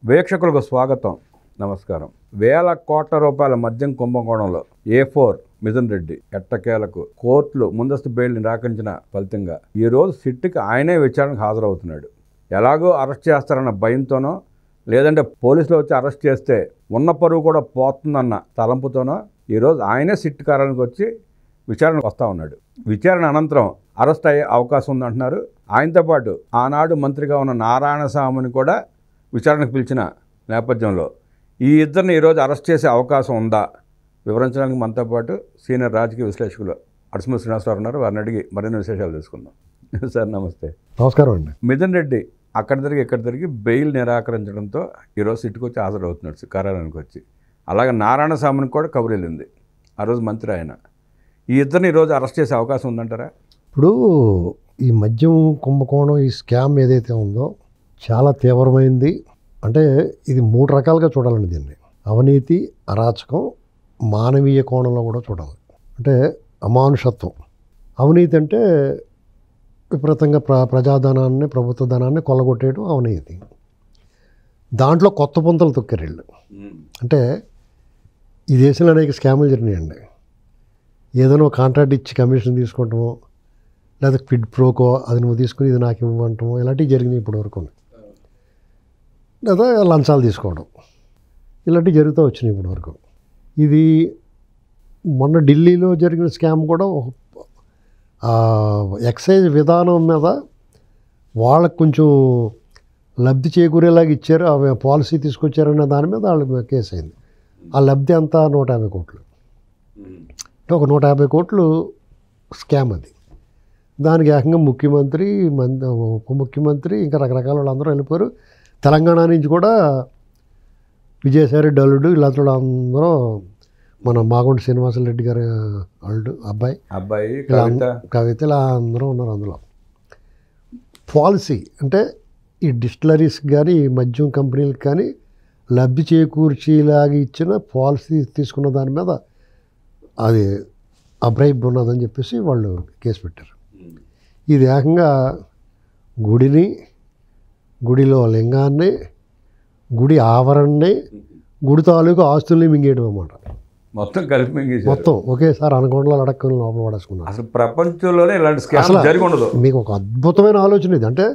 వీక్షకులకు స్వాగతం, నమస్కారం. వేల కోట్ల రూపాయల మద్యం కుంభకోణంలో A4 మిథున్ రెడ్డి ఎట్టకేలకు కోర్టులు ముందస్తు బెయిల్ నిరాకరించిన ఫలితంగా ఈరోజు సిట్కి ఆయనే విచారణకు హాజరవుతున్నాడు. ఎలాగో అరెస్ట్ చేస్తారన్న భయంతోనో లేదంటే పోలీసులు వచ్చి అరెస్ట్ చేస్తే ఉన్న పరువు కూడా పోతుందన్న తలంపుతోనో ఈరోజు ఆయనే సిట్ కార్యాలయానికి వచ్చి విచారణకు వస్తూ ఉన్నాడు. విచారణ అనంతరం అరెస్ట్ అయ్యే అవకాశం ఉందంటున్నారు. ఆయనతో పాటు ఆనాడు మంత్రిగా ఉన్న నారాయణస్వామిని కూడా విచారణకు పిలిచిన నేపథ్యంలో ఈ ఇద్దరిని ఈరోజు అరెస్ట్ చేసే అవకాశం ఉందా వివరించడానికి మనతో పాటు సీనియర్ రాజకీయ విశ్లేషకులు అడసిమూరి శ్రీనివాసరావు ఉన్నారు. వారిని అడిగి మరిన్ని విశేషాలు తెలుసుకుందాం. సార్ నమస్తే. నమస్కారం అండి. మిథున్ రెడ్డి అక్కడ తిరిగి ఇక్కడ తిరిగి బెయిల్ నిరాకరించడంతో ఈరోజు సిట్కి వచ్చి హాజరవుతున్నాడు కార్యాలయానికి వచ్చి. అలాగే నారాయణస్వామిని కూడా కబురు వెళ్ళింది. ఆ రోజు మంత్రి ఆయన. ఈ ఇద్దరిని ఈరోజు అరెస్ట్ చేసే అవకాశం ఉందంటారా? ఇప్పుడు ఈ మద్యం కుంభకోణం, ఈ స్కామ్ ఏదైతే ఉందో చాలా తీవ్రమైంది. అంటే ఇది 3 రకాలుగా చూడాలండి దీన్ని. అవినీతి, అరాచకం, మానవీయ కోణంలో కూడా చూడాలి. అంటే అమానుషత్వం. అవినీతి అంటే విపరీతంగా ప్రజాధనాన్ని, ప్రభుత్వ ధనాన్ని కొల్లగొట్టేయడం అవినీతి. దాంట్లో కొత్త పుంతలు తొక్కారు వీళ్ళు. అంటే ఈ దేశంలో అనేక స్కాములు జరిగినాయండి. ఏదైనా కాంట్రాక్ట్ ఇచ్చి కమిషన్ తీసుకుంటామో, లేదా క్విడ్ ప్రోకో అది నువ్వు తీసుకుని ఇది నాకు ఇవ్వమంటామో, ఇలాంటివి జరిగినాయి ఇప్పటి వరకు. లేదా లంచాలు తీసుకోవడం, ఇలాంటివి జరుగుతూ వచ్చినాయి ఇప్పటి వరకు. ఇది మొన్న ఢిల్లీలో జరిగిన స్కామ్ కూడా ఎక్సైజ్ విధానం మీద వాళ్ళకు కొంచెం లబ్ధి చేకూరేలాగా ఇచ్చారు, ఆ పాలసీ తీసుకొచ్చారన్న దాని మీద వాళ్ళకి కేసు అయింది. ఆ లబ్ధి అంతా 150 కోట్లు. అంటే ఒక 150 కోట్లు స్కామ్ అది. దానికి ఏకంగా ముఖ్యమంత్రి, ఉప ముఖ్యమంత్రి, ఇంకా రకరకాల వాళ్ళందరూ వెళ్ళిపోయారు. తెలంగాణ నుంచి కూడా విజయసాయి డల్లుడు ఇలాంటి వాళ్ళందరూ, మన మాగుంట శ్రీనివాసరెడ్డి గారి వాళ్ళు అబ్బాయి కవిత ఇలా అందరూ ఉన్నారు అందులో. పాలసీ అంటే ఈ డిస్టిలరీస్ కానీ ఈ మద్యం కంపెనీలకు కానీ లబ్ధి చేకూర్చేలాగా ఇచ్చిన పాలసీ తీసుకున్న దాని మీద అది అబ్రైబ్ ఉన్నదని చెప్పేసి వాళ్ళు కేసు పెట్టారు. ఇది ఏకంగా గుడిలో లింగాన్ని, గుడి ఆవరణని, గుడి తాలూకు ఆస్తుల్ని మింగేయడం అన్నమాట. మొత్తం కలిపి మింగేసి మొత్తం ఒకేసారి అనకొండలో అడక్కని లోపల పడేసుకున్నారు. అసలు ప్రపంచంలోనే ఇలాంటి స్కామ్ జరిగి ఉండదు. మీకు ఒక అద్భుతమైన ఆలోచన ఇది. అంటే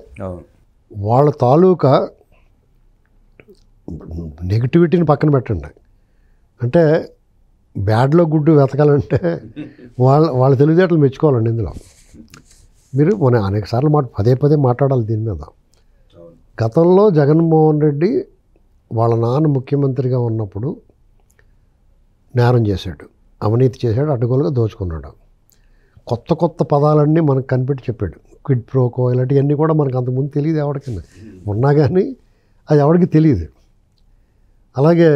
వాళ్ళ తాలూకా నెగిటివిటీని పక్కన పెట్టండి. అంటే బ్యాడ్లో గుడ్డు వెతకాలంటే వాళ్ళ తెలివితేటలు మెచ్చుకోవాలండి. ఇందులో మీరు మన అనేక సార్లు పదే మాట్లాడాలి దీని మీద. గతంలో జగన్మోహన్ రెడ్డి వాళ్ళ నాన్న ముఖ్యమంత్రిగా ఉన్నప్పుడు నేరం చేశాడు, అవినీతి చేశాడు, అడ్డగోలుగా దోచుకున్నాడు. కొత్త పదాలన్నీ మనకు కనిపెట్టి చెప్పాడు. క్విడ్ ప్రోకో ఇలాంటివన్నీ కూడా మనకు అంతకుముందు తెలియదు ఎవరికైనా. ఉన్నా కానీ అది ఎవరికి తెలియదు. అలాగే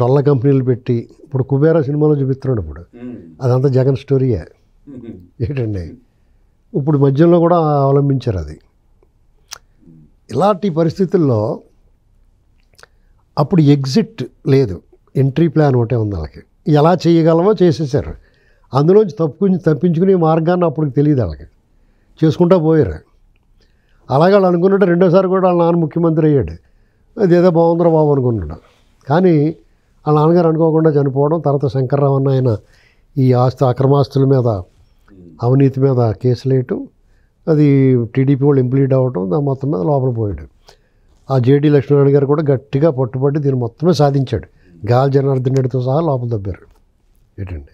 డొల్ల కంపెనీలు పెట్టి ఇప్పుడు కుబేరా సినిమాలో చూపిస్తున్నాడు. ఇప్పుడు అదంతా జగన్ స్టోరీయే ఏంటండి. ఇప్పుడు మధ్యలో కూడా అవలంబించారు అది. ఇలాంటి పరిస్థితుల్లో అప్పుడు ఎగ్జిట్ లేదు, ఎంట్రీ ప్లాన్ ఒకటే ఉంది వాళ్ళకి. ఎలా చేయగలమో చేసేసారు. అందులోంచి తప్పించుకునే మార్గాన్ని అప్పుడు తెలియదు వాళ్ళకి, చేసుకుంటూ పోయారు. అలాగే వాళ్ళు అనుకున్నట్టు రెండోసారి కూడా వాళ్ళ నాన్న ముఖ్యమంత్రి అయ్యాడు. అదేదో బాగుందిరా బాబు అనుకున్నాడు. కానీ వాళ్ళ నాన్నగారు అనుకోకుండా చనిపోవడం, తర్వాత శంకర్రావు అన్న ఆయన ఈ అక్రమాస్తుల మీద, అవినీతి మీద కేసులు వేయటం, అది టీడీపీ వాళ్ళు ఇంప్లీడ్ అవ్వటం, దాని మొత్తం మీద లోపల పోయాడు. ఆ జేడీ లక్ష్మీనారాయణ గారు కూడా గట్టిగా పట్టుబట్టి దీన్ని మొత్తమే సాధించాడు. గాలి జనార్దన్ రెడ్డితో సహా లోపల దబ్బారు. ఏంటండి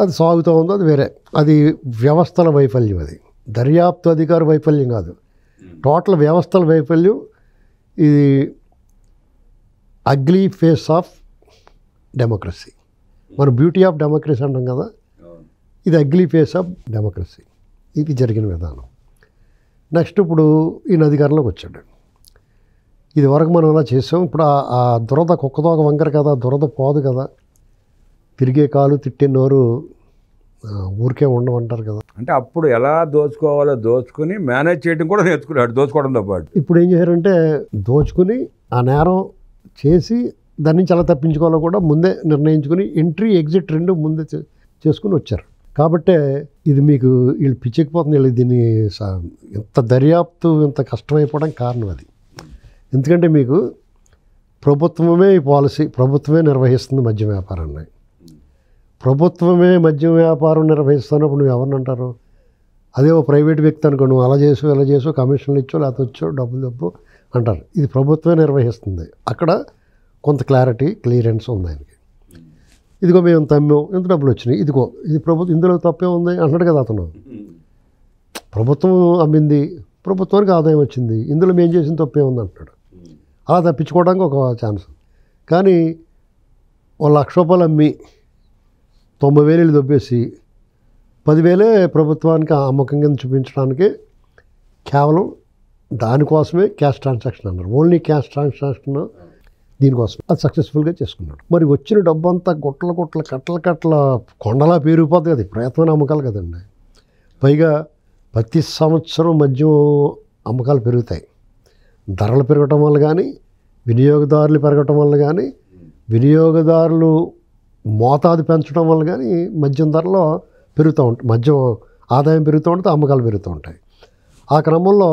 అది సాగుతూ ఉందో అది వేరే. అది వ్యవస్థల వైఫల్యం, అది దర్యాప్తు అధికార వైఫల్యం కాదు, టోటల్ వ్యవస్థల వైఫల్యం. ఇది అగ్లీ ఫేస్ ఆఫ్ డెమోక్రసీ. మన బ్యూటీ ఆఫ్ డెమోక్రసీ అంటాం కదా, ఇది అగ్లీ ఫేస్ ఆఫ్ డెమోక్రసీ. ఇది జరిగిన విధానం. నెక్స్ట్ ఇప్పుడు ఈయన అధికారంలోకి వచ్చాడు. ఇది వరకు మనం అలా చేసాం. ఇప్పుడు ఆ దురద కుక్కతోక వంకర కదా, దురద పోదు కదా. తిరిగే కాలు తిట్టే నోరు ఊరికే ఉండమంటారు కదా. అంటే అప్పుడు ఎలా దోచుకోవాలో దోచుకుని మేనేజ్ చేయడం కూడా నేర్చుకున్నాడు, దోచుకోవడంతో పాటు. ఇప్పుడు ఏం చేశారంటే దోచుకుని ఆ నేరం చేసి దాని నుంచి ఎలా తప్పించుకోవాలో కూడా ముందే నిర్ణయించుకుని ఎంట్రీ ఎగ్జిట్ రెండు ముందే చేసుకుని వచ్చారు. కాబట్టే ఇది మీకు వీళ్ళు పిచ్చెక్కిపోతుంది. వీళ్ళు దీన్ని ఇంత దర్యాప్తు ఇంత కష్టమైపోవడానికి కారణం అది. ఎందుకంటే మీకు ప్రభుత్వమే ఈ పాలసీ, ప్రభుత్వమే నిర్వహిస్తుంది మద్యం వ్యాపారాన్ని. ప్రభుత్వమే మద్యం వ్యాపారం నిర్వహిస్తున్నప్పుడు నువ్వు ఎవరిని అంటారు? అదే ఓ ప్రైవేట్ వ్యక్తి అనుకో, నువ్వు అలా చేసు ఇలా చేసు, కమిషన్లు ఇచ్చో లేకపోతే వచ్చో డబ్బు అంటారు. ఇది ప్రభుత్వమే నిర్వహిస్తుంది. అక్కడ కొంత క్లియరెన్స్ ఉంది ఆయనకి. ఇదిగో మేము తమ్మాం, ఎంత డబ్బులు వచ్చినాయి, ఇదిగో ఇది ప్రభుత్వం, ఇందులో తప్పే ఉంది అంటున్నాడు కదా అతను. ప్రభుత్వం అమ్మింది, ప్రభుత్వానికి ఆదాయం వచ్చింది, ఇందులో మేము చేసిన తప్పే ఉంది అంటున్నాడు. అలా తప్పించుకోవడానికి ఒక ఛాన్స్. కానీ ఓ ₹1,00,000 అమ్మి 90,000 దొబ్బేసి 10,000 ప్రభుత్వానికి అమ్మకం కింద చూపించడానికి కేవలం దానికోసమే క్యాష్ ట్రాన్సాక్షన్ అన్నారు. ఓన్లీ క్యాష్ ట్రాన్సాక్షన్ దీనికోసం అది సక్సెస్ఫుల్గా చేసుకున్నాడు. మరి వచ్చిన డబ్బు అంతా కట్టల కొండలా పెరిగిపోతుంది కదా, ప్రయత్నం అమ్మకాలు కదండి. పైగా ప్రతి సంవత్సరం మద్యం అమ్మకాలు పెరుగుతాయి. ధరలు పెరగటం వల్ల కానీ, వినియోగదారులు పెరగటం వల్ల కానీ, వినియోగదారులు మోతాదు పెంచడం వల్ల కానీ మద్యం ధరలో పెరుగుతూ ఉంటాయి, మద్యం ఆదాయం పెరుగుతూ ఉంటుంది, అమ్మకాలు పెరుగుతూ ఉంటాయి. ఆ క్రమంలో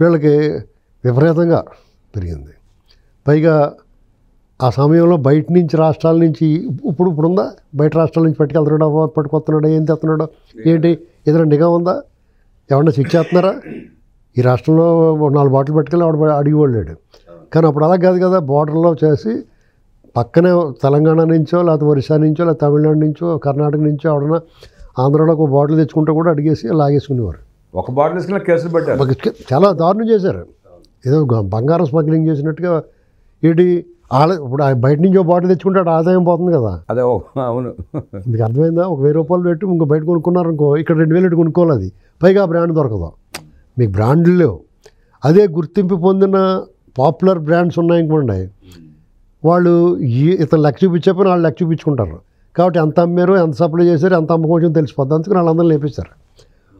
వీళ్ళకి విపరీతంగా పెరిగింది. పైగా ఆ సమయంలో బయట నుంచి రాష్ట్రాల నుంచి ఇప్పుడుందా, బయట రాష్ట్రాల నుంచి పట్టుకొస్తున్నాడు, ఏం తెస్తున్నాడో ఏంటి, ఏదైనా నిఘా ఉందా, ఎవరన్నా చెక్ చేస్తున్నారా? ఈ రాష్ట్రంలో 4 బాటిల్ పట్టుకెళ్ళి అడిగివాళ్ళు లేడు. కానీ అప్పుడు అలా కాదు కదా, బోర్డర్లో చేసి పక్కనే తెలంగాణ నుంచో లేకపోతే ఒరిస్సా నుంచో లేకపోతే తమిళనాడు నుంచో కర్ణాటక నుంచో ఎవడన్నా ఆంధ్రాలో ఒక బాటిల్ తెచ్చుకుంటే కూడా అడిగేసి లాగేసుకునేవారు. ఒక బాటిల్ తీసుకున్న కేసులు పెట్టారు. చాలా దారుణం చేశారు. ఏదో బంగారం స్మగ్లింగ్ చేసినట్టుగా. ఏంటి ఇప్పుడు బయట నుంచి ఒక బాటిల్ తెచ్చుకుంటే ఆదాయం పోతుంది కదా. అదే అవును, మీకు అర్థమైందా? ఒక ₹1,000 పెట్టి ఇంకో బయట కొనుక్కున్నారు అనుకో, ఇక్కడ 2,000 పెట్టి కొనుక్కోవాలి. అది పైగా బ్రాండ్ దొరకదు, మీకు బ్రాండ్లు లేవు. అదే గుర్తింపు పొందిన పాపులర్ బ్రాండ్స్ ఉన్నాయనుకోండి, వాళ్ళు ఇతను లెక్క చూపించేపని వాళ్ళు లెక్క చూపించుకుంటారు. కాబట్టి ఎంత అమ్మారు, ఎంత సప్లై చేశారు, ఎంత అమ్మకోసం తెలిసిపోద్ది. అందుకని వాళ్ళందరినీ లేపేశారు.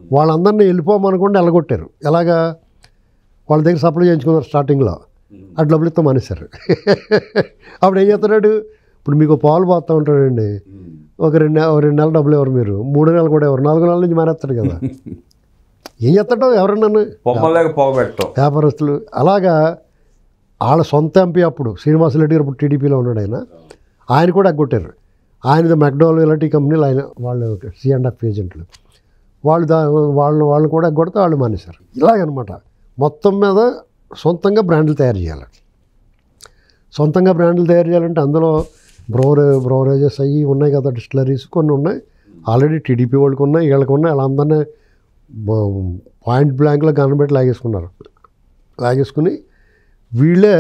వాళ్ళందరినీ వెళ్ళిపోమనుకోండి వెళ్ళగొట్టారు. ఎలాగా? వాళ్ళ దగ్గర సప్లై చేయించుకున్నారు స్టార్టింగ్లో, ఆ డబ్బులు ఇస్తాం మానేశారు. అప్పుడు ఏం చేస్తున్నాడు? ఇప్పుడు మీకు పాలు పోతూ ఉంటాడండి, ఒక 2 నెలలు డబ్బులు ఎవరు, మీరు 3 నెలలు కూడా ఎవరు, 4 నెలల నుంచి మానేస్తాడు కదా. ఏం చేస్తాడో ఎవరన్నా వ్యాపారస్తులు. అలాగా వాళ్ళ సొంత ఎంపీ అప్పుడు శ్రీనివాసరెడ్డి గారు, ఇప్పుడు టీడీపీలో ఉన్నాడు ఆయన కూడా కొట్టారు. ఆయనది మెక్డోల్ ఇలాంటి కంపెనీలు, వాళ్ళు C&F ఏజెంట్లు, వాళ్ళు కూడా కొడితే వాళ్ళు మానేశారు. ఇలాగనమాట. మొత్తం మీద సొంతంగా బ్రాండ్లు తయారు చేయాలి. సొంతంగా బ్రాండ్లు తయారు చేయాలంటే అందులో బ్రోవరేజెస్ అవి ఉన్నాయి కదా, డిస్టిలరీస్ కొన్ని ఉన్నాయి. ఆల్రెడీ టీడీపీ వాళ్ళకి ఉన్నాయి, వీళ్ళకి ఉన్నాయి. వాళ్ళందరినీ పాయింట్ బ్లాంక్లో గన్ పెట్టి లాగేసుకుని వీళ్ళే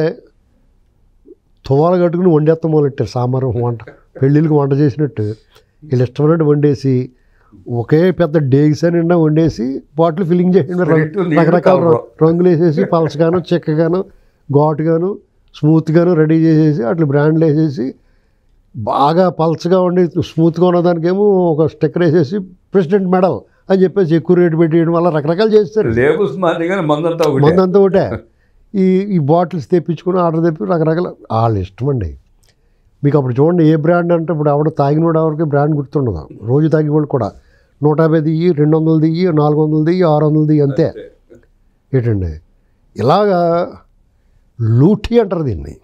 తువాలు కట్టుకుని వండేస్తాం మొదలెట్టారు. సాంబారు వంట, పెళ్ళిళ్ళకి వంట చేసినట్టు వీళ్ళు ఇష్టమైనట్టు వండేసి ఒకే పెద్ద డేగ్స్ నిండా వండేసి బాటిల్ ఫిల్లింగ్ చేసి రకరకాల రంగులు వేసేసి పలసగాను, చిక్కగాను, ఘాటుగాను, స్మూత్గాను రెడీ చేసేసి అట్లా బ్రాండ్లు వేసేసి బాగా పలచగా ఉండి స్మూత్గా ఉన్నదానికేమో ఒక స్టిక్కర్ వేసేసి ప్రెసిడెంట్ మెడల్ అని చెప్పేసి ఎక్కువ రేటు పెట్టేయడం వల్ల రకరకాలు చేస్తారు. మందంతా ఒకటే. ఈ బాటిల్స్ తెప్పించుకుని ఆర్డర్ తెప్పి రకరకాల వాళ్ళు ఇష్టమండి. మీకు అప్పుడు చూడండి, ఏ బ్రాండ్ అంటే ఇప్పుడు ఆవిడ తాగినోడు ఎవరికి బ్రాండ్ గుర్తుండదు. రోజు తాగేవాళ్ళు కూడా 150 దియ్యి, 200 దియ్యి, 400 దియ్యి, 600 దియ్యి అంతే. ఏంటండి ఇలాగా లూటీ అంటారు దీన్ని,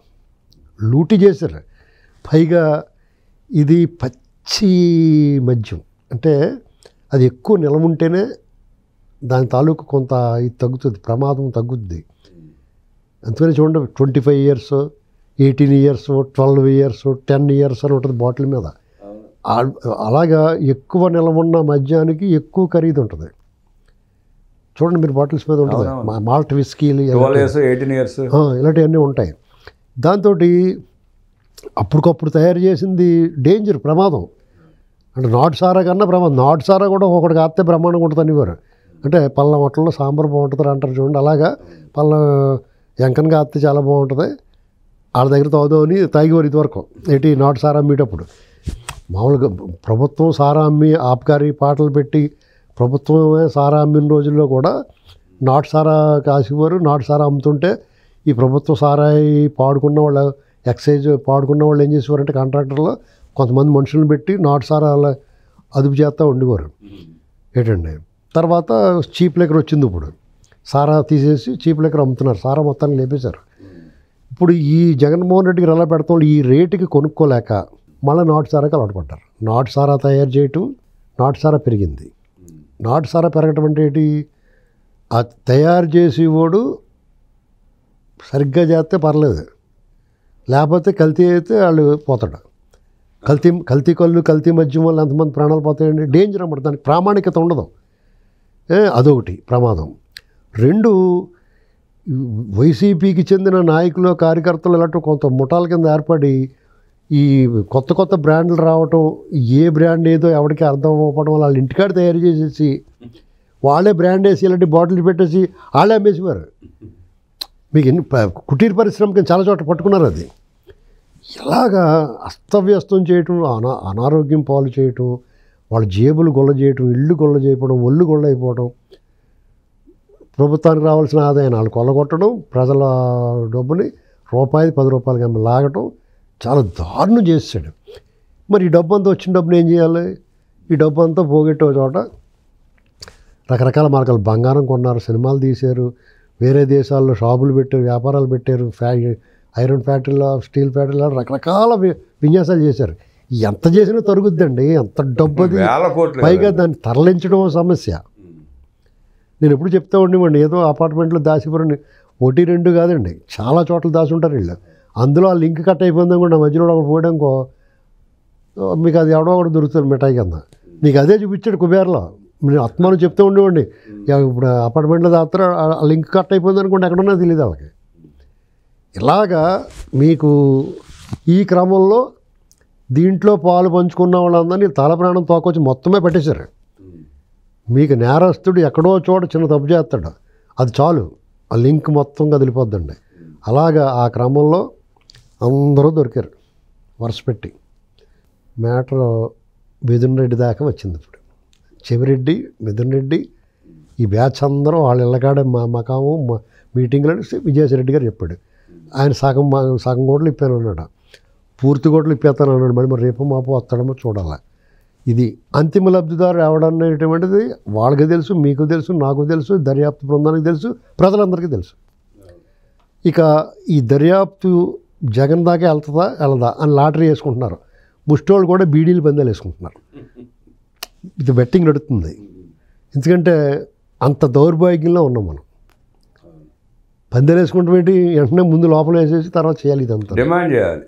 లూటీ చేశారు. పైగా ఇది పచ్చి మద్యం అంటే అది ఎక్కువ నిలవ ఉంటేనే దాని తాలూకు కొంత ఇది తగ్గుతుంది, ప్రమాదం తగ్గుద్ది. అందుకని చూడండి 25 years, 18 years, 12 years, 10 years అని ఉంటుంది బాటిల్ మీద. అలాగా ఎక్కువ నిలవున్న మద్యానికి ఎక్కువ ఖరీదు ఉంటుంది. చూడండి మీరు బాటిల్స్ మీద ఉంటుంది. మాల్ట్ విస్కీలు ఇలాంటివన్నీ ఉంటాయి. దాంతో అప్పటికప్పుడు తయారు చేసింది డేంజర్, ప్రమాదం. అంటే నాటు సారా కన్నా ప్రమాదం. నాటు సారా కూడా ఒకటికి ఆస్తే బ్రహ్మాండంగా ఉంటుంది అనేవారు. అంటే పళ్ళ హోటల్లో సాంబార్ బాగుంటుంది అంటారు చూడండి, అలాగా పళ్ళ ఎంకనగా ఆస్తే చాలా బాగుంటుంది. వాళ్ళ దగ్గర తాగుదామని తాగేవారు ఇదివరకు. ఏంటి నాటు సారా అమ్మేటప్పుడు మామూలుగా ప్రభుత్వం సారా అమ్మి ఆబ్కారీ పాటలు పెట్టి ప్రభుత్వమే సారా అమ్మిన రోజుల్లో కూడా నాటు సారా కాసేవారు. నాటు సారా అమ్ముతుంటే ఈ ప్రభుత్వ సారాయి పాడుకున్న వాళ్ళు, ఎక్సైజ్ పాడుకున్న వాళ్ళు ఏం చేసేవారంటే కాంట్రాక్టర్లో కొంతమంది మనుషులను పెట్టి నాటు సారా అదుపు చేస్తూ ఉండేవారు. ఏంటండి తర్వాత చీప్ లిక్కర్ వచ్చింది. ఇప్పుడు సారా తీసేసి చీప్ లిక్కర్ అమ్ముతున్నారు. సారా మొత్తాన్ని లేపేశారు. ఇప్పుడు ఈ జగన్మోహన్ రెడ్డికి ఎలా పెడతాం ఈ రేటుకి కొనుక్కోలేక మళ్ళీ నాటు సారాకి అలవాటు పడ్డారు. నాటు సారా తయారు చేయటం, నాటు సారా పెరిగింది. నాటు సారా పెరగటం అంటే ఏంటి? ఆ తయారు చేసేవాడు సరిగ్గా చేస్తే పర్లేదు, లేకపోతే కల్తీ అయితే వాళ్ళు పోతాడు. కల్తీ కళ్ళు, కల్తీ మద్యం వల్ల ఎంతమంది ప్రాణాలు పోతాయండి. డేంజర్ అన్నమాట, దానికి ప్రామాణికత ఉండదు. అదొకటి ప్రమాదం. 2, వైసీపీకి చెందిన నాయకులు, కార్యకర్తలు ఇలాంటి కొంత ముఠాల కింద ఏర్పడి ఈ కొత్త కొత్త బ్రాండ్లు రావటం, ఏ బ్రాండ్ ఏదో ఎవరికి అర్థం అవ్వడం వల్ల వాళ్ళు ఇంటికాడ తయారు చేసేసి వాళ్ళే బ్రాండ్ వేసి ఇలాంటి బాటిల్ పెట్టేసి వాళ్ళే అమ్మేసేవారు. మీకు ఎన్ని కుటీర పరిశ్రమకి చాలా చోట్ల పట్టుకున్నారు. అది ఇలాగా అస్తవ్యస్తం చేయటం, అనారోగ్యం పాలు చేయటం, వాళ్ళ జేబులు గొల్ల చేయటం, ఇళ్ళు గొల్ల చేయడం, ఒళ్ళు గొల్ల అయిపోవడం, ప్రభుత్వానికి రావాల్సిన ఆదాయాన్ని వాళ్ళు కొల్లగొట్టడం, ప్రజల డబ్బుని రూపాయి 10 రూపాయలకి లాగటం చాలా దారుణం చేసాడు. మరి ఈ డబ్బు అంతా వచ్చిన డబ్బుని ఏం చేయాలి? ఈ డబ్బు అంతా పోగొట్టే చోట రకరకాల మార్గాలు, బంగారం కొన్నారు, సినిమాలు తీశారు, వేరే దేశాల్లో షాపులు పెట్టారు, వ్యాపారాలు పెట్టారు, ఐరన్ ఫ్యాక్టరీలో, స్టీల్ ఫ్యాక్టరీలో రకరకాల విన్యాసాలు చేశారు. ఎంత చేసినా తరుగుద్దండి, ఎంత డబ్బు అది. పైగా దాన్ని తరలించడం సమస్య. నేను ఎప్పుడు చెప్తా ఉండేవాడిని, ఏదో అపార్ట్మెంట్లో దాసిపురం 1, 2 కాదండి, చాలా చోట్ల దాచి ఉంటారు వీళ్ళు. అందులో ఆ లింక్ కట్ అయిపోయిందని కూడా మధ్యలో ఒకటి పోయడానికో మీకు అది ఎవడో ఒకటి దొరుకుతుంది మిఠాయి కింద. నీకు అదే చూపించాడు కుబేర్లో. నేను ఆత్మను చెప్తూ ఉండేవాడిని, ఇప్పుడు అపార్ట్మెంట్లో దాత్ర ఆ లింక్ కట్ అయిపోయింది అనుకోండి, ఎక్కడున్నా తెలియదు వాళ్ళకి. ఇలాగా మీకు ఈ క్రమంలో దీంట్లో పాలు పంచుకున్న వాళ్ళందరినీ తల ప్రాణం తోకొచ్చి మొత్తమే పెట్టేశారు. మీకు నేరస్తుడు ఎక్కడో చోట చిన్న తప్పు చేస్తాడు, అది చాలు ఆ లింక్ మొత్తం కదిలిపోద్దండి. అలాగా ఆ క్రమంలో అందరూ దొరికారు వరుస పెట్టి. మ్యాటర్ మిథున్ రెడ్డి దాకా వచ్చింది. ఇప్పుడు చెవిరెడ్డి, మిథున్ రెడ్డి, ఈ బ్యాచ్ అందరూ వాళ్ళ ఇళ్ళకాడే మకాము మీటింగ్లో విజయసాయిరెడ్డి గారు చెప్పాడు. ఆయన సగం కోట్లు ఇప్పాను అన్నాడు, పూర్తి కోట్లు ఇప్పేస్తాను అన్నాడు. మరి రేపు మాపు వస్తాడమో చూడాలి. ఇది అంతిమ లబ్ధిదారు ఎవడనేటువంటిది వాళ్ళకి తెలుసు, మీకు తెలుసు, నాకు తెలుసు, దర్యాప్తు బృందానికి తెలుసు, ప్రజలందరికీ తెలుసు. ఇక ఈ దర్యాప్తు జగన్ దాకా వెళ్తుందా వెళ్ళదా అని లాటరీ వేసుకుంటున్నారు. ముష్టోళ్ళు కూడా బీడీలు పందాలు వేసుకుంటున్నారు. ఇది బెట్టింగ్ నడుస్తుంది. ఎందుకంటే అంత దౌర్భాగ్యంలో ఉన్నాం మనం. పందాలు వేసుకుంటాం ఏంటి? వెంటనే ముందు లోపల వేసేసి తర్వాత చేయాలి. ఇదంతా డిమాండ్ చేయాలి.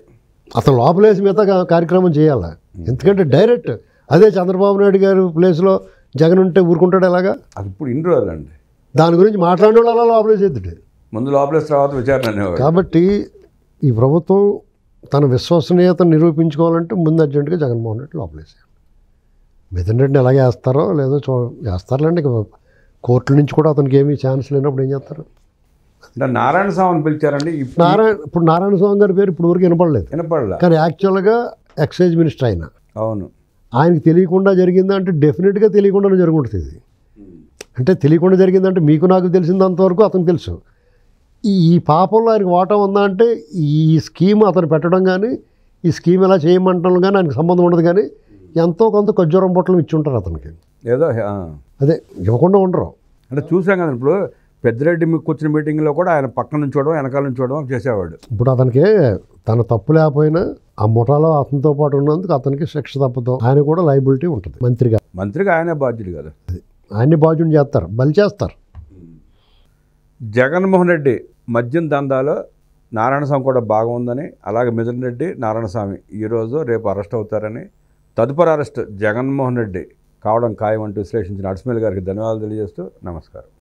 అతను లోపల వేసి మిగతా కార్యక్రమం చేయాలి. ఎందుకంటే డైరెక్ట్ అదే చంద్రబాబు నాయుడు గారి ప్లేస్లో జగన్ ఉంటే ఊరుకుంటాడు ఎలాగా? అది ఇప్పుడు ఇన్ని రోజులండి దాని గురించి మాట్లాడే వాళ్ళు అలా లోపల వేసేద్దుడు. ముందు లోపలేసి తర్వాత విచారణ. కాబట్టి ఈ ప్రభుత్వం తన విశ్వసనీయతను నిరూపించుకోవాలంటే ముందు అర్జెంటుగా జగన్మోహన్ రెడ్డి లోపలేసాడు. మిథున్ రెడ్డిని ఎలాగే వేస్తారో లేదో వేస్తారులేండి. కోర్టుల నుంచి కూడా అతనికి ఏమీ ఛాన్స్ లేనప్పుడు ఏం చేస్తారు? అంటే నారాయణ స్వామిని పిలిచారండి. ఇప్పుడు నారాయణ స్వామి గారి పేరు ఇప్పుడు వరకు వినపడలేదు. కానీ యాక్చువల్గా ఎక్సైజ్ మినిస్టర్ ఆయన. అవును. ఆయనకి తెలియకుండా జరిగిందంటే డెఫినెట్గా తెలియకుండానే జరుగుతుంది. అంటే తెలియకుండా జరిగిందంటే మీకు నాకు తెలిసిందంతవరకు అతనికి తెలుసు. ఈ పాపంలో ఆయనకు వాటా ఉందా అంటే ఈ స్కీమ్ అతను పెట్టడం కానీ ఈ స్కీమ్ ఎలా చేయమంటాం కానీ ఆయనకు సంబంధం ఉండదు. కానీ ఎంతో కొంత ఖర్జూరం పొట్టలు ఇచ్చి ఉంటారు అతనికి. ఏదో అదే ఇవ్వకుండా ఉండరు. అంటే చూసాం కదా, ఇప్పుడు పెద్దిరెడ్డి కూర్చున్న మీటింగ్లో కూడా ఆయన పక్కన నుంచి చూడడం, వెనకాల నుంచి చూడడం చేసేవాడు. ఇప్పుడు అతనికి తన తప్పు లేకపోయినా ఆ ముఠాలో అతనితో పాటు ఉన్నందుకు అతనికి శిక్ష తప్పదు. ఆయన కూడా లయబిలిటీ ఉంటుంది. మంత్రిగా ఆయనే బాధ్యుడు కదా, ఆయన్ని బాధ్యుని చేస్తారు, బలి చేస్తారు. జగన్మోహన్ రెడ్డి మద్యం దందాలో నారాయణస్వామి కూడా బాగుందని, అలాగే మిథున్ రెడ్డి, నారాయణస్వామి ఈరోజు రేపు అరెస్ట్ అవుతారని, తదుపరి అరెస్ట్ జగన్మోహన్ రెడ్డి కావడం ఖాయం అంటూ విశ్లేషించిన అడ్స్మేల్ గారికి ధన్యవాదాలు తెలియజేస్తూ నమస్కారం.